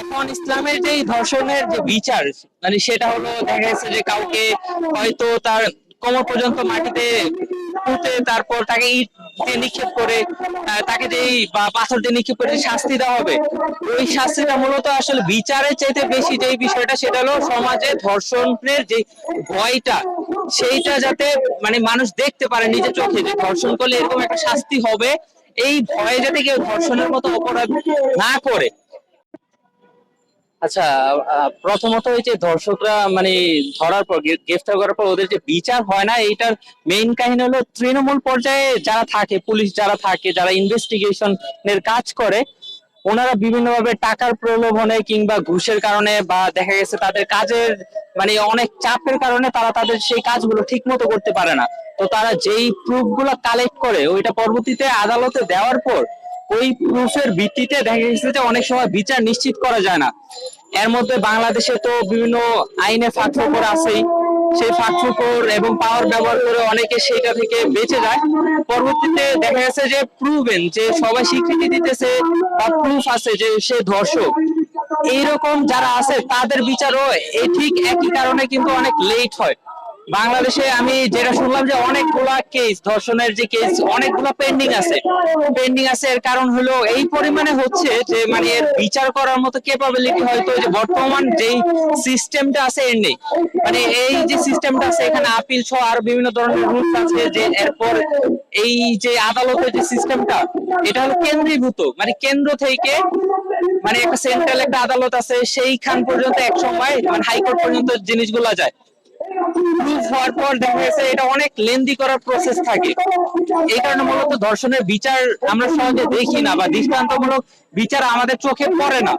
এখন ইসলামের যে ধর্ষণের যে বিচার, মানে সেটা হলো দেখা যাচ্ছে যে কাউকে হয়তো তার কোমর পর্যন্ত মাটিতে পুঁতে তারপর তাকে ইট দিয়ে নিক্ষেপ করে তাকে যে বা পাথর দিয়ে নিক্ষেপ করে যে শাস্তি দেওয়া হবে, ওই শাস্তিটা মূলত আসলে বিচারের চাইতে বেশি যে বিষয়টা সেটা হলো সমাজে ধর্ষণের যে ভয়টা, সেইটা যাতে মানে মানুষ দেখতে পারে নিজের চোখে যে ধর্ষণ করলে এরকম একটা শাস্তি হবে, এই ভয়ে যাতে কেউ ধর্ষণের মতো অপরাধ না করে। আচ্ছা, প্রথমত এই যে দর্শকরা মানে ধরার পর গ্রেফতার করার পর ওদের যে বিচার হয় না, এইটার মেইন কাহিনী হলো তৃণমূল পর্যায়ে যারা থাকে, পুলিশ যারা থাকে, যারা ইনভেস্টিগেশনের কাজ করে, ওনারা বিভিন্নভাবে টাকার প্রলোভনে কিংবা ঘুষের কারণে বা দেখা গেছে তাদের কাজের মানে অনেক চাপের কারণে তারা তাদের সেই কাজগুলো ঠিক মতো করতে পারে না। তো তারা যেই প্রুফ গুলা কালেক্ট করে ওইটা পরবর্তীতে আদালতে দেওয়ার পর ওই প্রুফের ভিত্তিতে দেখা গেছে যে অনেক সময় বিচার নিশ্চিত করা যায় না। এর মধ্যে বাংলাদেশে তো বিভিন্ন আইনে ফাঁকফোকর আছেই, সেই ফাঁকফোকর এবং পাওয়ার ব্যবহার করে অনেকে সেইটা থেকে বেঁচে যায়। পরবর্তীতে দেখা গেছে যে প্রুভেন যে সবাই স্বীকৃতি দিতেছে বা প্রুফ আছে যে সে ধর্ষক, এইরকম যারা আছে তাদের বিচারও এই ঠিক একই কারণে কিন্তু অনেক লেট হয়। বাংলাদেশে আমি যেটা শুনলাম যে অনেকগুলা কেস, ধর্ষণের যে কেস অনেকগুলো পেন্ডিং আছে এর কারণ হলো এই পরিমাণে হচ্ছে যে মানে এর বিচার করার মতো ক্যাপাবিলিটি হয়তো যে বর্তমান যেই সিস্টেমটা আছে এর নেই। মানে এই যে সিস্টেমটা আছে এখানে আপিল সহ আরো বিভিন্ন ধরনের রুলস আছে, যে এরপর এই যে আদালতের যে সিস্টেমটা, এটা হলো কেন্দ্রীভূত, মানে কেন্দ্র থেকে মানে একটা সেন্ট্রাল একটা আদালত আছে, সেইখান পর্যন্ত এক সময় মানে হাইকোর্ট পর্যন্ত জিনিসগুলো যায়। প্রুফ হওয়ার পর দেখা গেছে এটা অনেক লেন্দি করার প্রসেস থাকে। এই কারণে মূলত ধর্ষণের বিচার আমরা সহজে দেখি না বা দৃষ্টান্তমূলক বিচার আমাদের চোখে পড়ে না।